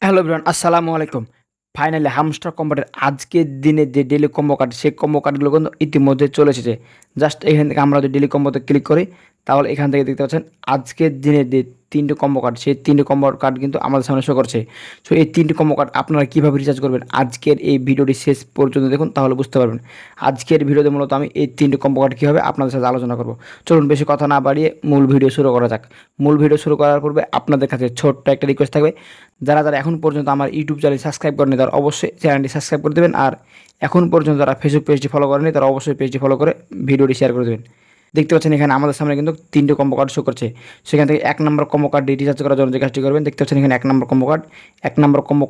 Hello everyone, আসসালামু আলাইকুম। Finally hamster কম্বাটের আজকের দিনে যে ডেইলি কম্বো কার্ড, সেই কম্বো কার্ডগুলো কিন্তু ইতিমধ্যে চলে এসেছে। জাস্ট এখান থেকে আমরা যদি ডেইলি কম্বোতে ক্লিক করি, তাহলে এখান থেকে দেখতে পাচ্ছেন আজকের দিনে যে 3টি কম্বো কার্ড, সেই 3টি কম্বো কার্ড কিন্তু আমাদের সামনে শো করছে। সো এই 3টি কম্বো কার্ড আপনারা কীভাবে রিচার্জ করবেন, আজকের এই ভিডিওটি শেষ পর্যন্ত দেখুন, তাহলে বুঝতে পারবেন। আজকের ভিডিওতে মূলত আমি এই 3টি কম্বো কার্ড কীভাবে আপনাদের সাথে আলোচনা করব। চলুন বেশি কথা না বাড়িয়ে মূল ভিডিও শুরু করা যাক। মূল ভিডিও শুরু করার পূর্বে আপনাদের কাছে ছোট্ট একটা রিকোয়েস্ট থাকবে, যারা এখন পর্যন্ত আমার ইউটিউব চ্যানেল সাবস্ক্রাইব করেনি তারা অবশ্যই চ্যানেলটি সাবস্ক্রাইব করে দেবেন। আর এখন পর্যন্ত যারা ফেসবুক পেজটি ফলো করেনি তারা অবশ্যই পেজটি ফলো করে ভিডিওটি শেয়ার করে দেবেন। দেখতে পাচ্ছেন এখানে আমাদের সামনে কিন্তু 3টি কম্বো কার্ড শো করছে। সেখান থেকে 1 নম্বর কম্বো কার্ড রিচার্জ করার জন্য যে কাজটি করবেন, দেখতে পাচ্ছেন এখানে 1 নম্বর কম্বো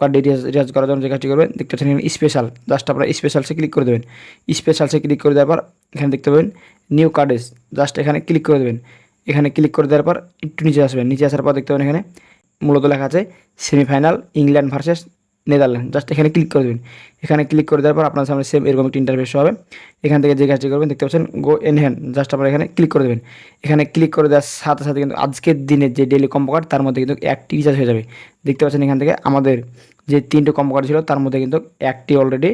কার্ড রিচার্জ করার জন্য যে কাজটি করবেন, দেখতে পাচ্ছেন এখানে স্পেশাল। জাস্ট আপনারা স্পেশালসে ক্লিক করে দেবেন। স্পেশালসে ক্লিক করে দেওয়ার পর এখানে দেখতে পাবেন নিউ কার্ডেস, জাস্ট এখানে ক্লিক করে দেবেন। এখানে ক্লিক করে দেওয়ার পর একটু নিচে আসবেন। নিচে আসার পর দেখতে পাবেন এখানে মূলত লেখা আছে semifinal England versus Netherland. Just এখানে ক্লিক করে দেবেন। এখানে ক্লিক করে দেওয়ার পর আপনার সামনে সেম এরকম একটা ইন্টারফেস হবে। এখান থেকে যে কাজটি করবেন, দেখতে পাচ্ছেন গো এন হ্যান্ড, জাস্ট আপনারা এখানে ক্লিক করে দেবেন। এখানে ক্লিক করে দেওয়ার সাথে সাথে কিন্তু আজকের দিনের যে ডেইলি কম্বো কার্ড, তার মধ্যে কিন্তু একটি রিচার্জ হয়ে যাবে। দেখতে পাচ্ছেন এখান থেকে আমাদের যে 3টি কম্বো কার্ড ছিল, তার মধ্যে কিন্তু একটি অলরেডি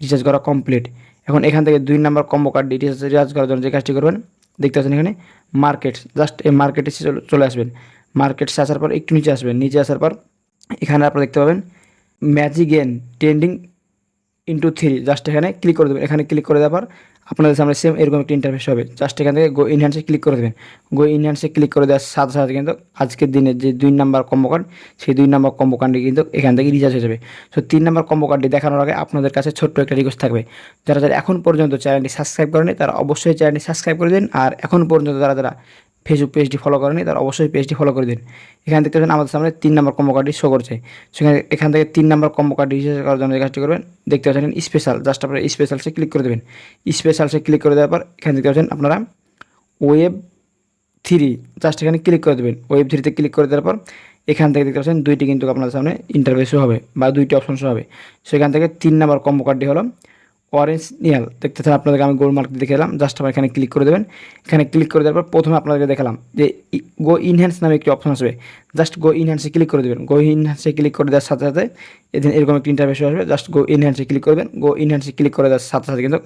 রিচার্জ করা কমপ্লিট। এখন এখান থেকে 2 নম্বর কম্বো কার্ড রিচার্জ করার জন্য যে কাজটি করবেন, দেখতে পাচ্ছেন এখানে মার্কেট, জাস্ট এই মার্কেটে চলে আসবেন। মার্কেটসে আসার পর একটু নিচে আসবেন। নিচে আসার পর এখানে আপনারা দেখতে পাবেন magic N trending into 3, just এখানে ক্লিক করে দেবেন। এখানে ক্লিক করে দেওয়ার পর আপনাদের সামনে সেম এরকম একটা ইন্টারফেস হবে। জাস্ট এখান থেকে গো ইনহ্যান্সে ক্লিক করে দেবেন। গো ইনহ্যান্সে ক্লিক করে দেওয়ার সাথে সাথে কিন্তু আজকের দিনের যে 2 নম্বর কম্বো কার্ড, সেই 2 নম্বর কম্বো কার্ডটি কিন্তু এখান থেকে রিচার্জ হয়ে যাবে। সো 3 নম্বর কম্বো কার্ডটি দেখানোর আগে আপনাদের কাছে ছোট্ট একটা রিকোয়েস্ট থাকবে, যারা এখন পর্যন্ত চ্যানেলটি সাবস্ক্রাইব করেনি তারা অবশ্যই চ্যানেলটি সাবস্ক্রাইব করে দিন। আর এখন পর্যন্ত যারা ফেসবুক পেজটি ফলো করেনি তারা অবশ্যই পেজটি ফলো করে দিন। এখানে দেখতে পাচ্ছেন আমাদের সামনে 3 নম্বর কম্বো কার্ডটি শো করছে। সেখানে এখান থেকে 3 নম্বর কম্বো কার্ড রিচার্জ করার জন্য যে কাজটি করবেন, দেখতে পাচ্ছেন স্পেশাল, জাস্ট আপনারা স্পেশালসে ক্লিক করে দেবেন। স্পেশালসে ক্লিক করে দেওয়ার পর এখানে দেখতে পাচ্ছেন আপনারা ওয়েব 3, জাস্ট এখানে ক্লিক করে দেবেন। ওয়েব 3তে ক্লিক করে দেওয়ার পর এখান থেকে দেখতে পাচ্ছেন 2টি কিন্তু আপনাদের সামনে ইন্টারফেসও হবে বা 2টি অপশন হবে। সেখান থেকে 3 নম্বর কম্বো কার্ডটি হলো অরেঞ্জ নিয়াল। দেখতেছেন আপনাদেরকে আমি গোল মার্ক দেখে এলাম, জাস্ট আমার এখানে ক্লিক করে দেবেন। এখানে ক্লিক করে দেওয়ার পর প্রথমে আপনাদেরকে দেখালাম যে গো ইনহ্যান্স নামে একটি অপশন আসবে। জাস্ট গো ইনহ্যান্সে ক্লিক করে দেবেন। গো ইনহ্যান্সে ক্লিক করে দেওয়ার সাথে সাথে এরকম একটি ইন্টারফেস আসবে। জাস্ট গো ইনহ্যান্সে ক্লিক করবেন। গো ইনহ্যান্সে ক্লিক করে দেওয়ার সাথে সাথে কিন্তু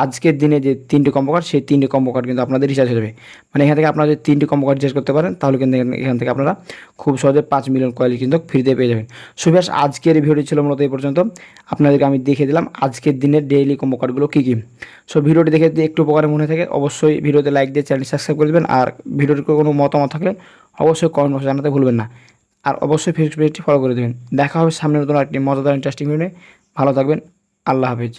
আজকের দিনে যে 3টি কম্বো কার্ড, সেই 3টি কম্বো কার্ড কিন্তু আপনাদের রিচার্জ হয়ে যাবে। মানে এখান থেকে আপনারা যদি 3টি কম্বো কার্ড রিচার্জ করতে পারেন, তাহলে কিন্তু এখান থেকে আপনারা খুব সহজে 5 মিলিয়ন কয়েল কিন্তু ফ্রিতে পেয়ে যাবেন। সো ব্যাস আজকের ভিডিওটি ছিল মূলত এই পর্যন্ত। আপনাদেরকে আমি দেখিয়ে দিলাম আজকের দিনের ডেইলি কম্বো কার্ডগুলো কী কী। সো ভিডিওটি দেখে যদি একটু উপকারে মনে থাকে অবশ্যই ভিডিওতে লাইক দিয়ে চ্যানেল সাবস্ক্রাইব করে দেবেন। আর ভিডিওটির কোনো মতামত থাকলে অবশ্যই কমেন্ট বক্সে জানাতে ভুলবেন না। আর অবশ্যই ফেসবুক পেজটি ফলো করে দেবেন। দেখা হবে সামনে নতুন একটি মজাদার ইন্টারেস্টিং ভিডিও। ভালো থাকবেন। আল্লাহ হাফিজ।